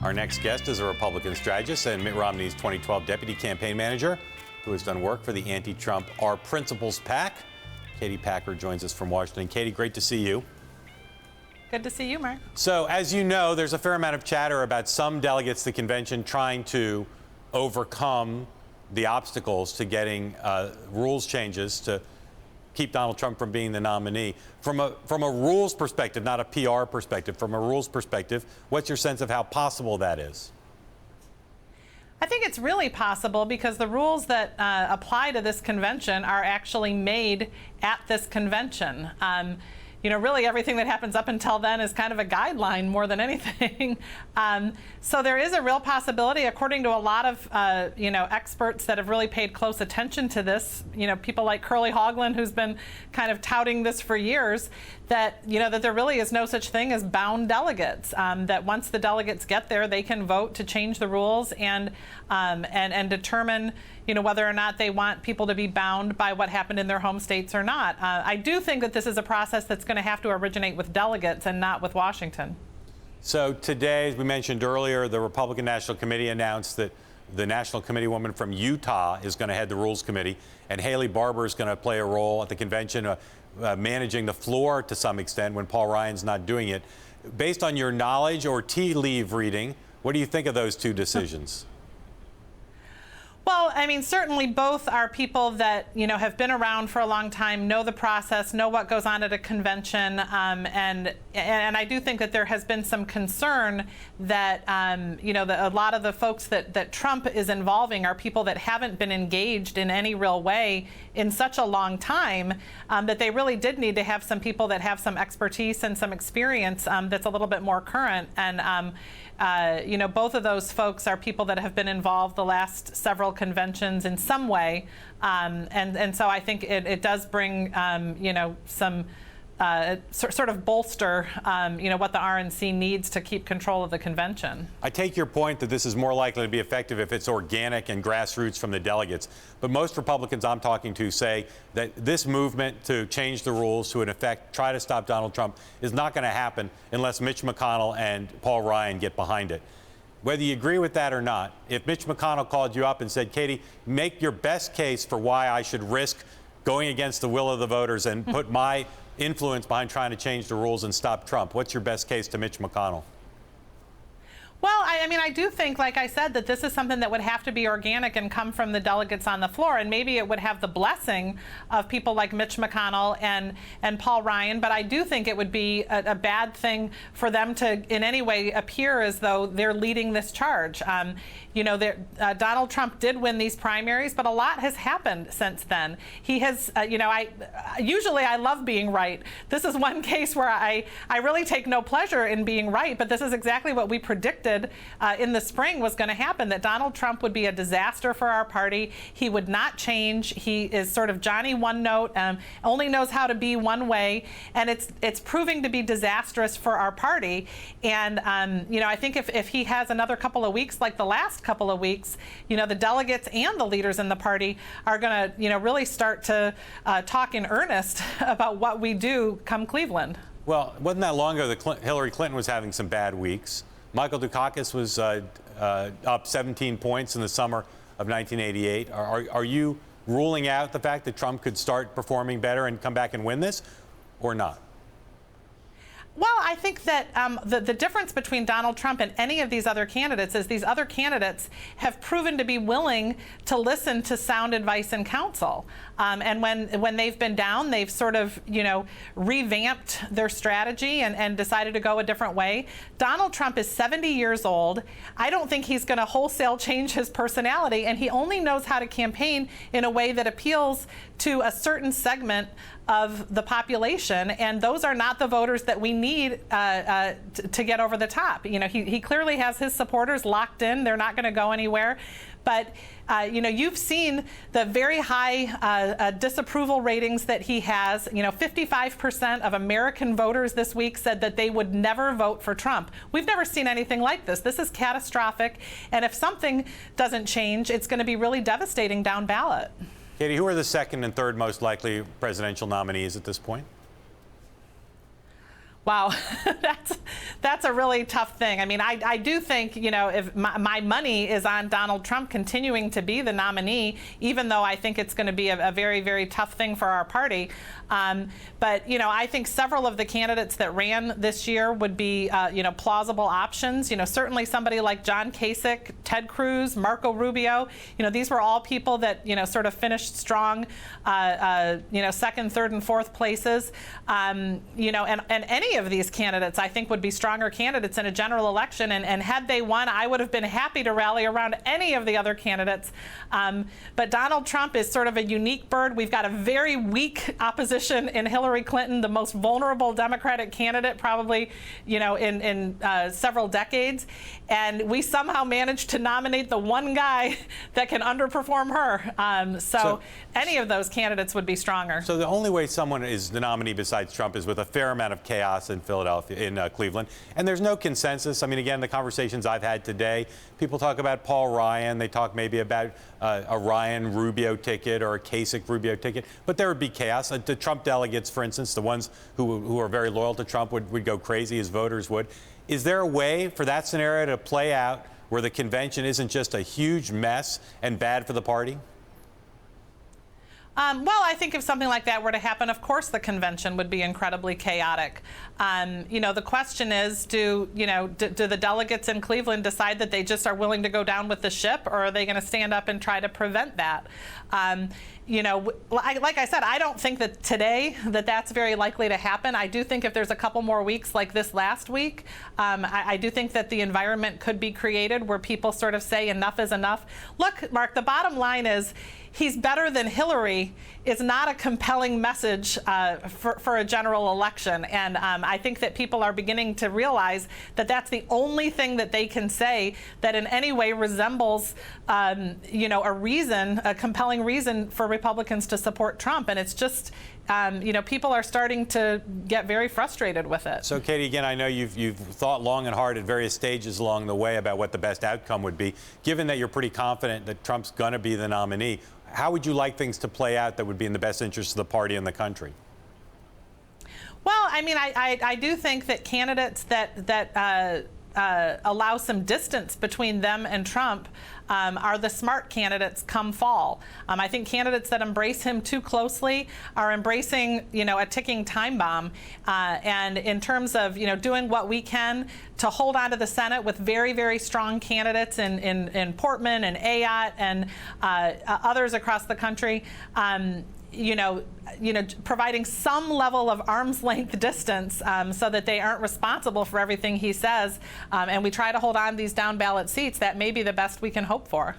Our next guest is a Republican strategist and Mitt Romney's 2012 deputy campaign manager who has done work for the anti-Trump Our Principles PAC. Katie Packer joins us from Washington. Katie, great to see you. Good to see you, Mark. So, as you know, there's a fair amount of chatter about some delegates to the convention trying to overcome the obstacles to getting rules changes to keep Donald Trump from being the nominee. From a rules perspective, not a PR perspective, from a rules perspective, what's your sense of how possible that is? I think it's really possible because the rules that apply to this convention are actually made at this convention. Really everything that happens up until then is kind of a guideline more than anything. So there is a real possibility, according to a lot of, experts that have really paid close attention to this, people like Curly Hogland, who's been kind of touting this for years, that there really is no such thing as bound delegates, that once the delegates get there, they can vote to change the rules and determine whether or not they want people to be bound by what happened in their home states or not. I do think that this is a process that's going to have to originate with delegates and not with Washington. So today, as we mentioned earlier, the Republican National Committee announced that the National Committee woman from Utah is going to head the Rules Committee, and Haley Barbour is going to play a role at the convention, managing the floor to some extent when Paul Ryan's not doing it. Based on your knowledge or tea leaf reading, what do you think of those two decisions? Well, I mean, certainly both are people that, have been around for a long time, know the process, know what goes on at a convention. And I do think that there has been some concern that, that a lot of the folks that Trump is involving are people that haven't been engaged in any real way in such a long time, that they really did need to have some people that have some expertise and some experience that's a little bit more current. And, both of those folks are people that have been involved the last several conventions in some way. And so I think it does bring, some sort of bolster, what the RNC needs to keep control of the convention. I take your point that this is more likely to be effective if it's organic and grassroots from the delegates. But most Republicans I'm talking to say that this movement to change the rules to, in effect, try to stop Donald Trump is not going to happen unless Mitch McConnell and Paul Ryan get behind it. Whether you agree with that or not, if Mitch McConnell called you up and said, Katie, make your best case for why I should risk going against the will of the voters and put my influence behind trying to change the rules and stop Trump, what's your best case to Mitch McConnell? Well, I do think, like I said, that this is something that would have to be organic and come from the delegates on the floor, and maybe it would have the blessing of people like Mitch McConnell and Paul Ryan, but I do think it would be a bad thing for them to in any way appear as though they're leading this charge. Donald Trump did win these primaries, but a lot has happened since then. He has, usually I love being right. This is one case where I really take no pleasure in being right, but this is exactly what we predicted in the spring was going to happen, that Donald Trump would be a disaster for our party. He would not change. He is sort of Johnny one note, only knows how to be one way, and it's proving to be disastrous for our party. And I think if he has another couple of weeks like the last couple of weeks, the delegates and the leaders in the party are going to really start to talk in earnest about what we do come Cleveland. Well, it wasn't that long ago that Hillary Clinton was having some bad weeks. Michael Dukakis was up 17 points in the summer of 1988. Are you ruling out the fact that Trump could start performing better and come back and win this, or not? Well, I think that the difference between Donald Trump and any of these other candidates is these other candidates have proven to be willing to listen to sound advice and counsel. And when they've been down, they've sort of, revamped their strategy and decided to go a different way. Donald Trump is 70 years old. I don't think he's going to wholesale change his personality, and he only knows how to campaign in a way that appeals to a certain segment of the population, and those are not the voters that we need to get over the top. He clearly has his supporters locked in. They're not going to go anywhere. But, you've seen the very high disapproval ratings that he has. 55% of American voters this week said that they would never vote for Trump. We've never seen anything like this. This is catastrophic. And if something doesn't change, it's going to be really devastating down ballot. Katie, who are the second and third most likely presidential nominees at this point? Wow, that's a really tough thing. I mean, I do think, if my money is on Donald Trump continuing to be the nominee, even though I think it's going to be a very, very tough thing for our party. But, I think several of the candidates that ran this year would be, plausible options. Certainly somebody like John Kasich, Ted Cruz, Marco Rubio. These were all people that, sort of finished strong, second, third, and fourth places. And any of these candidates, I think, would be stronger candidates in a general election. And had they won, I would have been happy to rally around any of the other candidates. But Donald Trump is sort of a unique bird. We've got a very weak opposition in Hillary Clinton, the most vulnerable Democratic candidate probably, in several decades. And we somehow managed to nominate the one guy that can underperform her. So any of those candidates would be stronger. So the only way someone is the nominee besides Trump is with a fair amount of chaos in Cleveland. And there's no consensus. I mean, again, the conversations I've had today, people talk about Paul Ryan. They talk maybe about a Ryan Rubio ticket or a Kasich Rubio ticket. But there would be chaos. The Trump delegates, for instance, the ones who are very loyal to Trump would go crazy, as voters would. Is there a way for that scenario to play out where the convention isn't just a huge mess and bad for the party? Well, I think if something like that were to happen, of course the convention would be incredibly chaotic. The question is, do the delegates in Cleveland decide that they just are willing to go down with the ship, or are they going to stand up and try to prevent that? Like I said, I don't think that today that's very likely to happen. I do think if there's a couple more weeks like this last week, I do think that the environment could be created where people sort of say enough is enough. Look, Mark, the bottom line is he's better than Hillary is not a compelling message for a general election. And I think that people are beginning to realize that that's the only thing that they can say that in any way resembles, a compelling reason for Republicans to support Trump. And it's just, people are starting to get very frustrated with it. So, Katie, again, I know you've thought long and hard at various stages along the way about what the best outcome would be. Given that you're pretty confident that Trump's going to be the nominee, how would you like things to play out that would be in the best interest of the party and the country? Well, I mean, I do think that candidates that allow some distance between them and Trump are the smart candidates come fall. I think candidates that embrace him too closely are embracing, a ticking time bomb. And in terms of, doing what we can to hold on to the Senate with very, very strong candidates in Portman and Ayotte and others across the country, providing some level of arm's length distance so that they aren't responsible for everything he says, and we try to hold on these down ballot seats, that may be the best we can hope for.